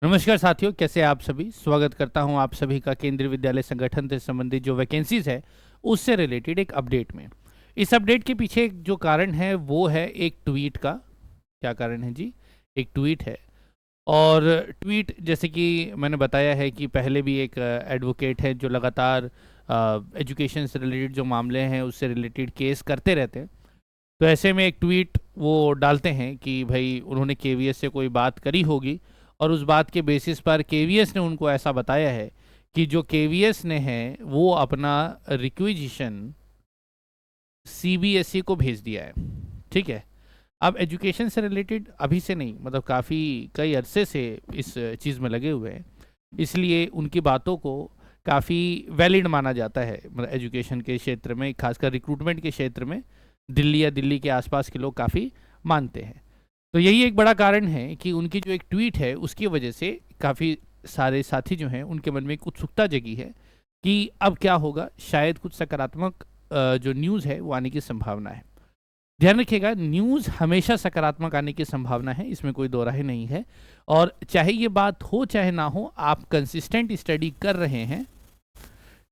नमस्कार साथियों, कैसे हैं आप सभी। स्वागत करता हूं आप सभी का केंद्रीय विद्यालय संगठन से संबंधित जो वैकेंसीज है उससे रिलेटेड एक अपडेट में। इस अपडेट के पीछे एक जो कारण है वो है एक ट्वीट का। क्या कारण है जी? एक ट्वीट है। और ट्वीट जैसे कि मैंने बताया है कि पहले भी एक एडवोकेट है जो लगातार एजुकेशन से रिलेटेड जो मामले हैं उससे रिलेटेड केस करते रहते हैं। तो ऐसे में एक ट्वीट वो डालते हैं कि भाई उन्होंने केवीएस से कोई बात करी होगी और उस बात के बेसिस पर केवीएस ने उनको ऐसा बताया है कि जो केवीएस ने है वो अपना रिक्विजिशन सीबीएसई को भेज दिया है। ठीक है। अब एजुकेशन से रिलेटेड अभी से नहीं, मतलब काफ़ी कई अरसे से इस चीज़ में लगे हुए हैं, इसलिए उनकी बातों को काफ़ी वैलिड माना जाता है। मतलब एजुकेशन के क्षेत्र में, खासकर रिक्रूटमेंट के क्षेत्र में दिल्ली या दिल्ली के आसपास के लोग काफ़ी मानते हैं। तो यही एक बड़ा कारण है कि उनकी जो एक ट्वीट है उसकी वजह से काफ़ी सारे साथी जो हैं उनके मन में एक उत्सुकता जगी है कि अब क्या होगा। शायद कुछ सकारात्मक जो न्यूज़ है वो आने की संभावना है। ध्यान रखिएगा, न्यूज़ हमेशा सकारात्मक आने की संभावना है, इसमें कोई दो राय नहीं है। और चाहे ये बात हो चाहे ना हो, आप कंसिस्टेंट स्टडी कर रहे हैं।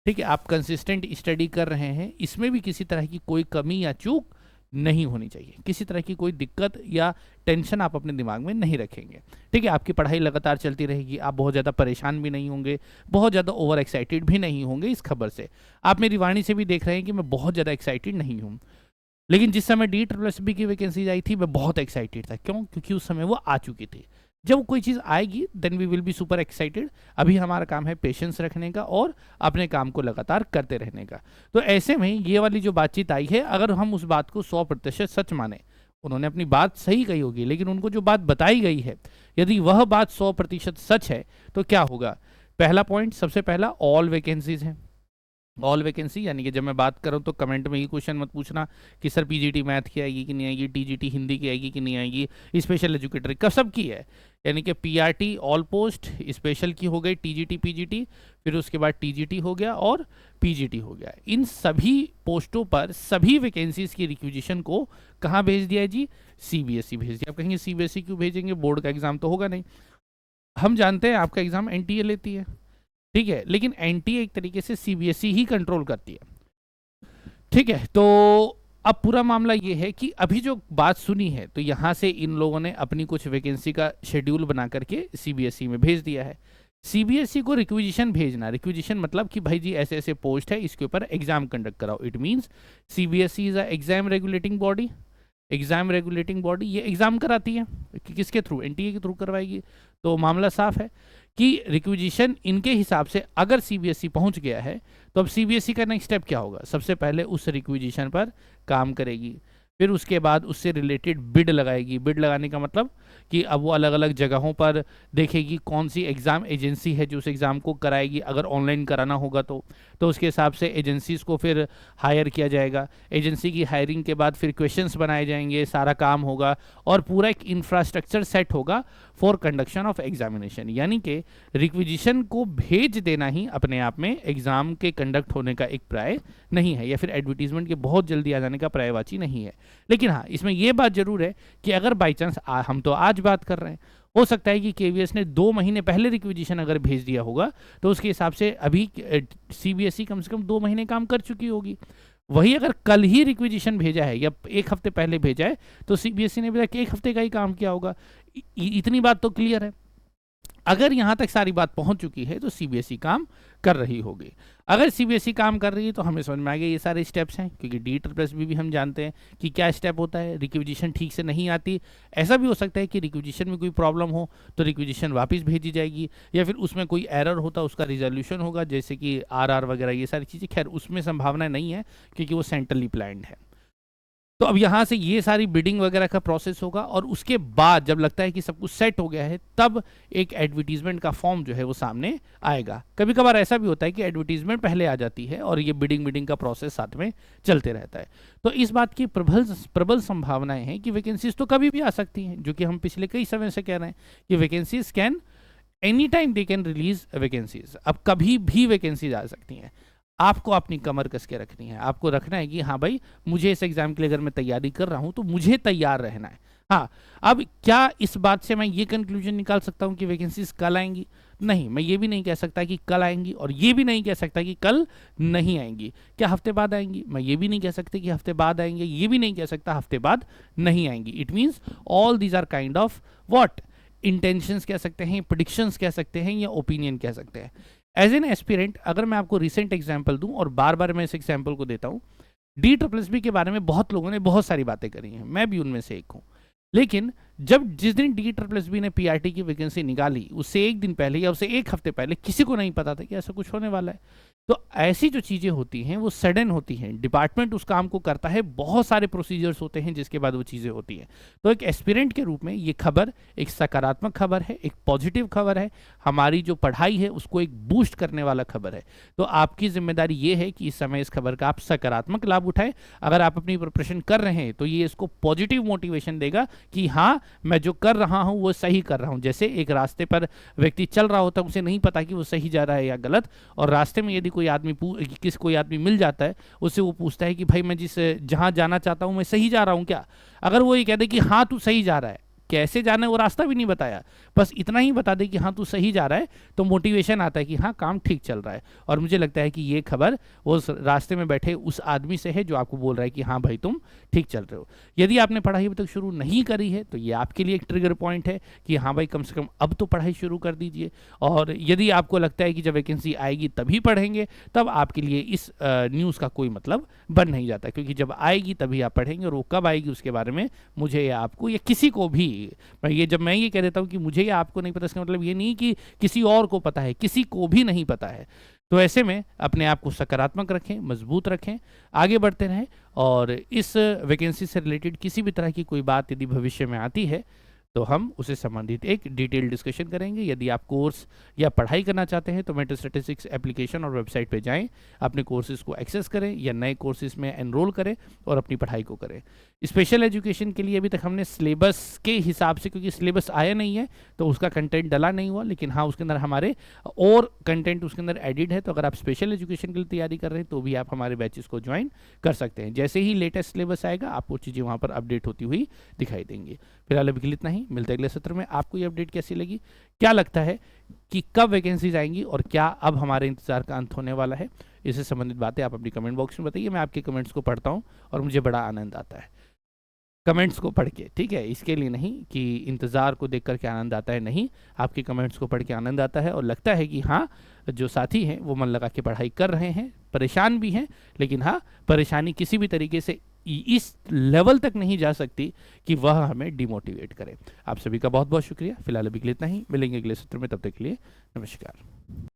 ठीक है, आप कंसिस्टेंट स्टडी कर रहे हैं, इसमें भी किसी तरह की कोई कमी या चूक नहीं होनी चाहिए। किसी तरह की कोई दिक्कत या टेंशन आप अपने दिमाग में नहीं रखेंगे। ठीक है, आपकी पढ़ाई लगातार चलती रहेगी, आप बहुत ज़्यादा परेशान भी नहीं होंगे, बहुत ज़्यादा ओवर एक्साइटेड भी नहीं होंगे इस खबर से। आप मेरी वाणी से भी देख रहे हैं कि मैं बहुत ज़्यादा एक्साइटेड नहीं हूँ। लेकिन जिस समय DSSB की वैकेंसीज आई थी मैं बहुत एक्साइटेड था। क्यों? क्योंकि उस समय वो आ चुकी थी। जब कोई चीज़ आएगी then we will be super excited. अभी हमारा काम है पेशेंस रखने का और अपने काम को लगातार करते रहने का। तो ऐसे में ये वाली जो बातचीत आई है, अगर हम उस बात को 100% सच माने, उन्होंने अपनी बात सही कही होगी, लेकिन उनको जो बात बताई गई है यदि वह बात 100% सच है तो क्या होगा। पहला पॉइंट, सबसे पहला, ऑल वैकेंसीज हैं। ऑल वैकेंसी यानी कि जब मैं बात करूं तो कमेंट में ये क्वेश्चन मत पूछना कि सर पीजीटी मैथ की आएगी कि नहीं आएगी, टीजीटी हिंदी की आएगी कि नहीं आएगी, स्पेशल एजुकेटर का सब की है। यानी कि पीआरटी ऑल पोस्ट, स्पेशल की हो गई टीजीटी पीजीटी, फिर उसके बाद टीजीटी हो गया और पीजीटी हो गया। इन सभी पोस्टों पर सभी वैकेंसीज की रिक्विजिशन को कहाँ भेज दिया है जी? सीबीएसई भेज दिया। आप कहेंगे सीबीएसई क्यों भेजेंगे, बोर्ड का एग्जाम तो होगा नहीं। हम जानते हैं आपका एग्जाम एनटीए लेती है, ठीक है, लेकिन एनटीए एक तरीके से सीबीएसई ही कंट्रोल करती है। ठीक है, तो अब पूरा मामला ये है कि अभी जो बात सुनी है तो यहाँ से इन लोगों ने अपनी कुछ वैकेंसी का शेड्यूल बना करके सीबीएसई में भेज दिया है। सीबीएसई को रिक्विजिशन भेजना, रिक्विजिशन मतलब कि भाई जी ऐसे ऐसे पोस्ट है, इसके ऊपर एग्जाम कंडक्ट कराओ। It means CBSE is a exam regulating body. Exam regulating body ये एग्जाम कराती है, किसके थ्रू? एनटीए के थ्रू करवाएगी। तो मामला साफ है कि रिक्विजिशन इनके हिसाब से अगर सीबीएसई पहुंच गया है तो अब सीबीएसई का नेक्स्ट स्टेप क्या होगा? सबसे पहले उस रिक्विजिशन पर काम करेगी, फिर उसके बाद उससे रिलेटेड बिड लगाएगी। बिड लगाने का मतलब कि अब वो अलग अलग जगहों पर देखेगी कौन सी एग्ज़ाम एजेंसी है जो उस एग्ज़ाम को कराएगी। अगर ऑनलाइन कराना होगा तो उसके हिसाब से एजेंसीज को फिर हायर किया जाएगा। एजेंसी की हायरिंग के बाद फिर क्वेश्चंस बनाए जाएंगे, सारा काम होगा और पूरा एक इंफ्रास्ट्रक्चर सेट होगा फॉर कंडक्शन ऑफ एग्जामिनेशन। यानी कि रिक्विजिशन को भेज देना ही अपने आप में एग्ज़ाम के कंडक्ट होने का एक प्राय नहीं है, या फिर एडवर्टीजमेंट के बहुत जल्दी आ जाने का पर्यायवाची नहीं है। लेकिन हाँ, इसमें यह बात जरूर है कि अगर बाई चांस हम तो आज बात कर रहे हैं, हो सकता है कि केवीएस ने 2 महीने पहले रिक्विजिशन अगर भेज दिया होगा तो उसके हिसाब से अभी सीबीएसई कम से कम 2 महीने काम कर चुकी होगी। वही अगर कल ही रिक्विजिशन भेजा है या एक हफ्ते पहले भेजा है तो सीबीएसई ने भी एक हफ्ते का ही काम किया होगा। इतनी बात तो क्लियर है। अगर यहां तक सारी बात पहुंच चुकी है तो सीबीएसई काम कर रही होगी। अगर सीबीएसई काम कर रही है तो हमें समझ में आ गया ये सारे स्टेप्स हैं, क्योंकि DSSB भी हम जानते हैं कि क्या स्टेप होता है। रिक्विजिशन ठीक से नहीं आती, ऐसा भी हो सकता है कि रिक्विजिशन में कोई प्रॉब्लम हो तो रिक्विजिशन वापस भेजी जाएगी, या फिर उसमें कोई एरर होता उसका रिजोल्यूशन होगा, जैसे कि आरआर वगैरह ये सारी चीज़ें। खैर उसमें संभावना नहीं है क्योंकि वो सेंट्रली प्लान्ड है। तो अब यहाँ से ये सारी बिडिंग वगैरह का प्रोसेस होगा और उसके बाद जब लगता है कि सब कुछ सेट हो गया है तब एक एडवर्टीजमेंट का फॉर्म जो है वो सामने आएगा। कभी कभार ऐसा भी होता है कि एडवर्टीजमेंट पहले आ जाती है और ये बिडिंग का प्रोसेस साथ में चलते रहता है। तो इस बात की प्रबल प्रबल संभावनाएं हैं कि वैकेंसीज तो कभी भी आ सकती हैं, जो कि हम पिछले कई समय से कह रहे हैं कि vacancies can any time they can release vacancies. अब कभी भी वैकेंसीज आ सकती हैं। आपको अपनी कमर कस के रखनी है। आपको रखना है कि हाँ भाई, मुझे इस एग्जाम के लिए अगर मैं तैयारी कर रहा हूँ तो मुझे तैयार रहना है। हाँ, अब क्या इस बात से मैं ये कंक्लूजन निकाल सकता हूँ कि वैकेंसीज कल आएंगी? नहीं, मैं ये भी नहीं कह सकता कि कल आएंगी और ये भी नहीं कह सकता कि कल नहीं आएंगी। क्या हफ्ते बाद आएंगी? मैं ये भी नहीं कह सकता कि हफ्ते बाद आएंगे, ये भी नहीं कह सकता हफ्ते बाद नहीं आएंगी। It means all these are kind of what, intentions कह सकते हैं, प्रिडिक्शंस कह सकते हैं, या ओपिनियन कह सकते हैं। एज एन एस्पिरेंट अगर मैं आपको रिसेंट एग्जाम्पल दूं, और बार बार मैं इस एग्जाम्पल को देता हूं, DSSB के बारे में बहुत लोगों ने बहुत सारी बातें करी हैं, मैं भी उनमें से एक हूं। लेकिन जब जिस दिन DSSB ने PRT की वैकेंसी निकाली, उससे एक दिन पहले या उससे एक हफ्ते पहले किसी को नहीं पता था कि ऐसा कुछ होने वाला है। तो ऐसी जो चीज़ें होती हैं वो सडन होती हैं, डिपार्टमेंट उस काम को करता है, बहुत सारे प्रोसीजर्स होते हैं जिसके बाद वो चीज़ें होती हैं। तो एक एस्पिरेंट के रूप में ये खबर एक सकारात्मक खबर है, एक पॉजिटिव खबर है, हमारी जो पढ़ाई है उसको एक बूस्ट करने वाला खबर है। तो आपकी जिम्मेदारी ये है कि इस समय इस खबर का आप सकारात्मक लाभ उठाएं। अगर आप अपनी प्रिपरेशन कर रहे हैं तो ये इसको पॉजिटिव मोटिवेशन देगा कि हाँ, मैं जो कर रहा हूँ वो सही कर रहा हूँ। जैसे एक रास्ते पर व्यक्ति चल रहा होता है, उसे नहीं पता कि वो सही जा रहा है या गलत, और रास्ते में यदि कोई आदमी मिल जाता है, उससे वो पूछता है कि भाई मैं जहाँ जाना चाहता हूँ मैं सही जा रहा हूँ क्या? अगर वो ये कह दे कि हाँ तू सही जा रहा है, कैसे जाना है वो रास्ता भी नहीं बताया, बस इतना ही बता दे कि हाँ तू सही जा रहा है, तो मोटिवेशन आता है कि हाँ काम ठीक चल रहा है। और मुझे लगता है कि ये खबर वो रास्ते में बैठे उस आदमी से है जो आपको बोल रहा है कि हाँ भाई तुम ठीक चल रहे हो। यदि आपने पढ़ाई अभी तक शुरू नहीं करी है तो ये आपके लिए एक ट्रिगर पॉइंट है कि हाँ भाई कम से कम अब तो पढ़ाई शुरू कर दीजिए। और यदि आपको लगता है कि जब वैकेंसी आएगी तभी पढ़ेंगे, तब आपके लिए इस न्यूज़ का कोई मतलब बन नहीं जाता, क्योंकि जब आएगी तभी आप पढ़ेंगे, और वो कब आएगी उसके बारे में मुझे या आपको या किसी को भी, जब मैं ये कह देता हूँ कि मुझे या आपको नहीं पता, इसका मतलब ये नहीं कि किसी और को पता है, किसी को भी नहीं पता है। तो ऐसे में अपने आप को सकारात्मक रखें, मजबूत रखें, आगे बढ़ते रहें। और इस वैकेंसी से रिलेटेड किसी भी तरह की कोई बात यदि भविष्य में आती है तो हम उसे संबंधित एक डिटेल डिस्कशन करेंगे। यदि आप कोर्स या पढ़ाई करना चाहते हैं तो मेटा स्टैटिस्टिक्स एप्लीकेशन और वेबसाइट पे जाएं, अपने कोर्सेज को एक्सेस करें या नए कोर्सेज में एनरोल करें और अपनी पढ़ाई को करें। स्पेशल एजुकेशन के लिए अभी तक हमने सिलेबस के हिसाब से, क्योंकि सिलेबस आया नहीं है तो उसका कंटेंट डला नहीं हुआ, लेकिन हाँ उसके अंदर हमारे और कंटेंट उसके अंदर एडिड है। तो अगर आप स्पेशल एजुकेशन के लिए तैयारी कर रहे हैं तो भी आप हमारे बैचेस को ज्वाइन कर सकते हैं। जैसे ही लेटेस्ट सिलेबस आएगा आपको चीज़ें वहाँ पर अपडेट होती हुई दिखाई देंगी। फिलहाल अभी के लिए इतना ही, मिलते हैं अगले सत्र में। आपको ये अपडेट कैसी लगी? क्या लगता है कि कब वैकेंसीज आएंगी और क्या अब हमारे इंतजार का अंत होने वाला है? इससे संबंधित बातें आप अपनी कमेंट बॉक्स में बताइए। मैं आपके कमेंट्स को पढ़ता हूँ और मुझे बड़ा आनंद आता है कमेंट्स को पढ़ के, ठीक है? इसके लिए नहीं कि इंतज़ार को देख कर के आनंद आता है, नहीं, आपके कमेंट्स को पढ़ के आनंद आता है और लगता है कि हाँ जो साथी हैं वो मन लगा के पढ़ाई कर रहे हैं, परेशान भी हैं, लेकिन हाँ परेशानी किसी भी तरीके से इस लेवल तक नहीं जा सकती कि वह हमें डिमोटिवेट करे। आप सभी का बहुत बहुत शुक्रिया। फिलहाल अभी के लिए इतना ही, मिलेंगे अगले सत्र में, तब तक के लिए नमस्कार।